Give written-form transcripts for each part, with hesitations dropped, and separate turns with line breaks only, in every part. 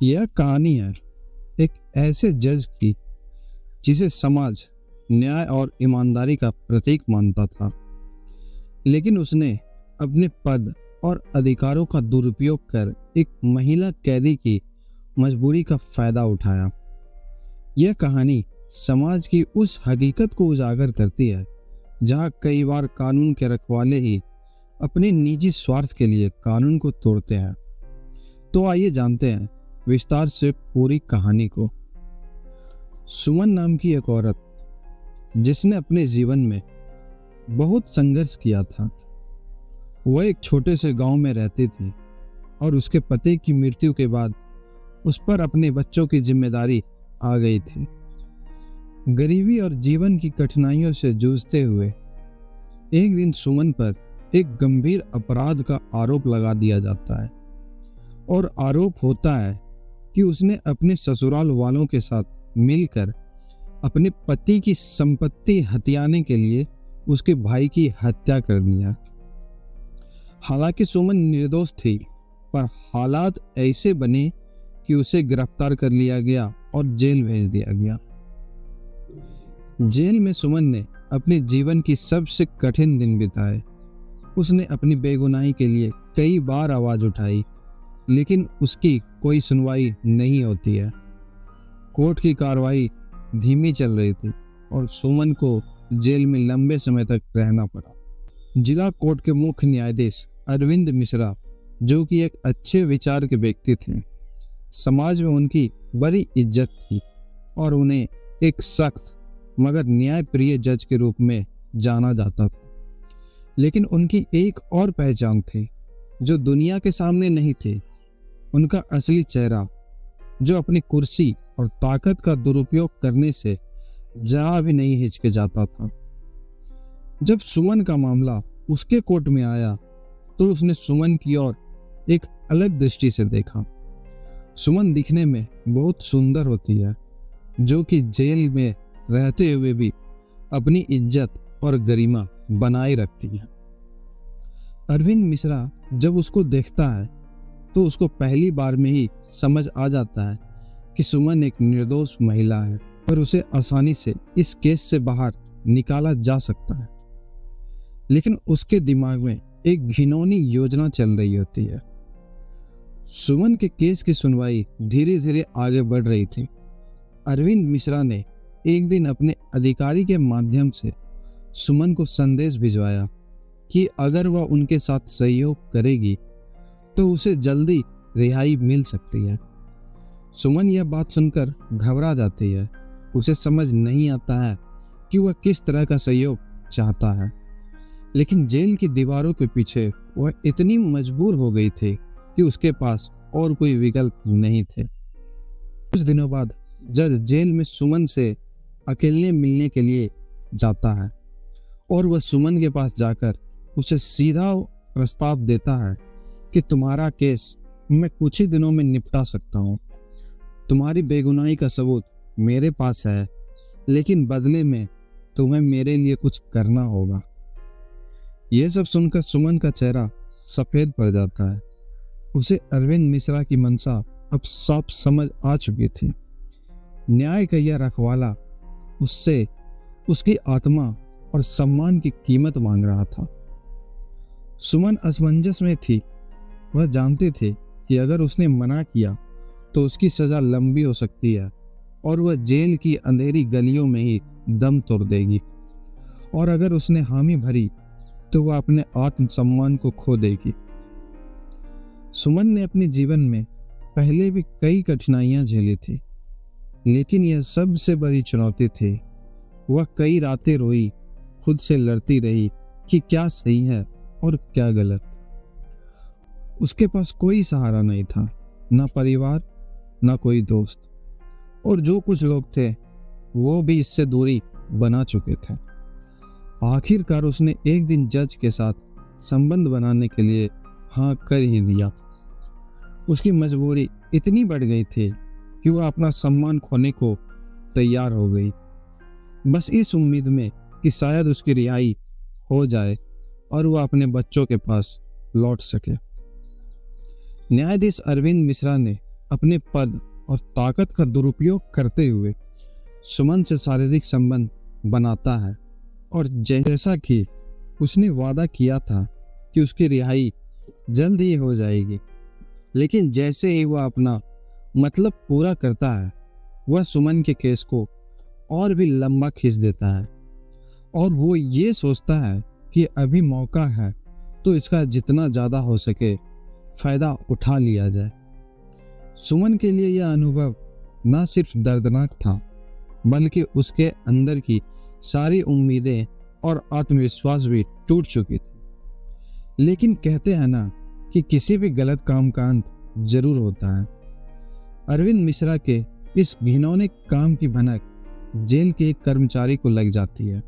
यह कहानी है एक ऐसे जज की जिसे समाज न्याय और ईमानदारी का प्रतीक मानता था, लेकिन उसने अपने पद और अधिकारों का दुरुपयोग कर एक महिला कैदी की मजबूरी का फायदा उठाया। यह कहानी समाज की उस हकीकत को उजागर करती है जहां कई बार कानून के रखवाले ही अपने निजी स्वार्थ के लिए कानून को तोड़ते हैं। तो आइए जानते हैं विस्तार से पूरी कहानी को। सुमन नाम की एक औरत जिसने अपने जीवन में बहुत संघर्ष किया था। वह एक छोटे से गांव में रहती थी और उसके पति की मृत्यु के बाद उस पर अपने बच्चों की जिम्मेदारी आ गई थी। गरीबी और जीवन की कठिनाइयों से जूझते हुए एक दिन सुमन पर एक गंभीर अपराध का आरोप लगा दिया जाता है और आरोप होता है कि उसने अपने ससुराल वालों के साथ मिलकर अपने पति की संपत्ति हथियाने के लिए उसके भाई की हत्या कर दिया। हालांकि सुमन निर्दोष थी, पर हालात ऐसे बने कि उसे गिरफ्तार कर लिया गया और जेल भेज दिया गया। जेल में सुमन ने अपने जीवन की सबसे कठिन दिन बिताए। उसने अपनी बेगुनाही के लिए कई बार आवाज उठाई, लेकिन उसकी कोई सुनवाई नहीं होती है। कोर्ट की कार्रवाई धीमी चल रही थी और सुमन को जेल में लंबे समय तक रहना पड़ा। जिला कोर्ट के मुख्य न्यायाधीश अरविंद मिश्रा, जो कि एक अच्छे विचार के व्यक्ति थे, समाज में उनकी बड़ी इज्जत थी और उन्हें एक सख्त मगर न्यायप्रिय जज के रूप में जाना जाता था। लेकिन उनकी एक और पहचान थी जो दुनिया के सामने नहीं थी, उनका असली चेहरा, जो अपनी कुर्सी और ताकत का दुरुपयोग करने से जरा भी नहीं हिचकिचाता था। जब सुमन का मामला उसके कोर्ट में आया तो उसने सुमन की ओर एक अलग दृष्टि से देखा। सुमन दिखने में बहुत सुंदर होती है, जो कि जेल में रहते हुए भी अपनी इज्जत और गरिमा बनाए रखती है। अरविंद मिश्रा जब उसको देखता है तो उसको पहली बार में ही समझ आ जाता है कि सुमन एक निर्दोष महिला है और उसे आसानी से इस केस से बाहर निकाला जा सकता है। लेकिन उसके दिमाग में एक घिनौनी योजना चल रही होती है। सुमन के केस की सुनवाई धीरे धीरे आगे बढ़ रही थी। अरविंद मिश्रा ने एक दिन अपने अधिकारी के माध्यम से सुमन को संदेश भिजवाया कि अगर वह उनके साथ सहयोग करेगी तो उसे जल्दी रिहाई मिल सकती है। सुमन यह बात सुनकर घबरा जाती है। उसे समझ नहीं आता है कि वह किस तरह का सहयोग चाहता है, लेकिन जेल की दीवारों के पीछे वह इतनी मजबूर हो गई थी कि उसके पास और कोई विकल्प नहीं थे। कुछ दिनों बाद जज जेल में सुमन से अकेले मिलने के लिए जाता है और वह सुमन के पास जाकर उसे सीधा प्रस्ताव देता है कि तुम्हारा केस मैं कुछ ही दिनों में निपटा सकता हूँ। तुम्हारी बेगुनाही का सबूत मेरे पास है, लेकिन बदले में तुम्हें मेरे लिए कुछ करना होगा। यह सब सुनकर सुमन का चेहरा सफेद पड़ जाता है। उसे अरविंद मिश्रा की मंशा अब साफ समझ आ चुकी थी। न्याय का यह रखवाला उससे उसकी आत्मा और सम्मान की कीमत मांग रहा था। सुमन असमंजस में थी। वह जानती थी कि अगर उसने मना किया तो उसकी सजा लंबी हो सकती है और वह जेल की अंधेरी गलियों में ही दम तोड़ देगी, और अगर उसने हामी भरी तो वह अपने आत्मसम्मान को खो देगी। सुमन ने अपने जीवन में पहले भी कई कठिनाइयां झेली थी, लेकिन यह सबसे बड़ी चुनौती थी। वह कई रातें रोई, खुद से लड़ती रही कि क्या सही है और क्या गलत। उसके पास कोई सहारा नहीं था, ना परिवार, ना कोई दोस्त, और जो कुछ लोग थे वो भी इससे दूरी बना चुके थे। आखिरकार उसने एक दिन जज के साथ संबंध बनाने के लिए हाँ कर ही दिया। उसकी मजबूरी इतनी बढ़ गई थी कि वह अपना सम्मान खोने को तैयार हो गई, बस इस उम्मीद में कि शायद उसकी रिहाई हो जाए और वह अपने बच्चों के पास लौट सके। न्यायाधीश अरविंद मिश्रा ने अपने पद और ताकत का दुरुपयोग करते हुए सुमन से शारीरिक संबंध बनाता है और जैसा कि उसने वादा किया था कि उसकी रिहाई जल्द ही हो जाएगी, लेकिन जैसे ही वह अपना मतलब पूरा करता है वह सुमन के केस को और भी लंबा खींच देता है और वो ये सोचता है कि अभी मौका है तो इसका जितना ज़्यादा हो सके फायदा उठा लिया जाए। सुमन के लिए यह अनुभव न सिर्फ दर्दनाक था बल्कि उसके अंदर की सारी उम्मीदें और आत्मविश्वास भी टूट चुकी थी। लेकिन कहते हैं ना कि किसी भी गलत काम का अंत जरूर होता है। अरविंद मिश्रा के इस घिनौने काम की भनक जेल के एक कर्मचारी को लग जाती है।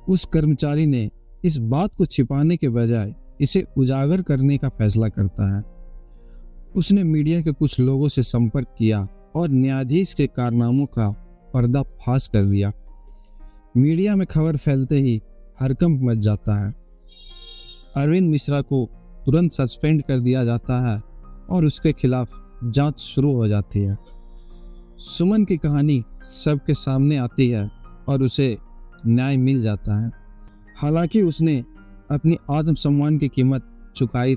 उस कर्मचारी ने इस बात को छिपाने के बजाय इसे उजागर करने का फैसला करता है। उसने मीडिया के कुछ लोगों से संपर्क किया और न्यायाधीश के कारनामों का पर्दाफाश कर दिया। मीडिया में खबर फैलते ही हड़कंप मच जाता है। अरविंद मिश्रा को तुरंत सस्पेंड कर दिया जाता है और उसके खिलाफ जांच शुरू हो जाती है। सुमन की कहानी सबके सामने आती है और उसे न्याय मिल जाता है। हालांकि उसने अपनी आत्मसम्मान की कीमत चुकाई,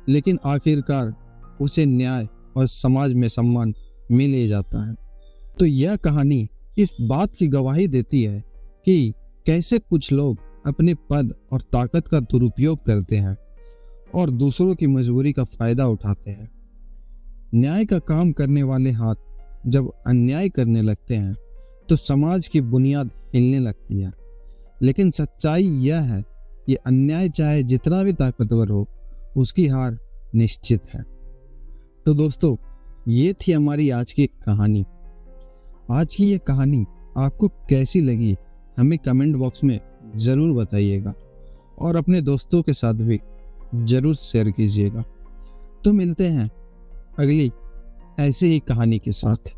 लेकिन आखिरकार उसे न्याय और समाज में सम्मान मिल ही जाता है। तो यह कहानी इस बात की गवाही देती है कि कैसे कुछ लोग अपने पद और ताकत का दुरुपयोग करते हैं और दूसरों की मजबूरी का फायदा उठाते हैं। न्याय का काम करने वाले हाथ जब अन्याय करने लगते हैं तो समाज की बुनियाद हिलने लगती है। लेकिन सच्चाई यह है कि अन्याय चाहे जितना भी ताकतवर हो उसकी हार निश्चित है। तो दोस्तों, ये थी हमारी आज की कहानी। आज की ये कहानी आपको कैसी लगी हमें कमेंट बॉक्स में ज़रूर बताइएगा और अपने दोस्तों के साथ भी ज़रूर शेयर कीजिएगा। तो मिलते हैं अगली ऐसी ही कहानी के साथ।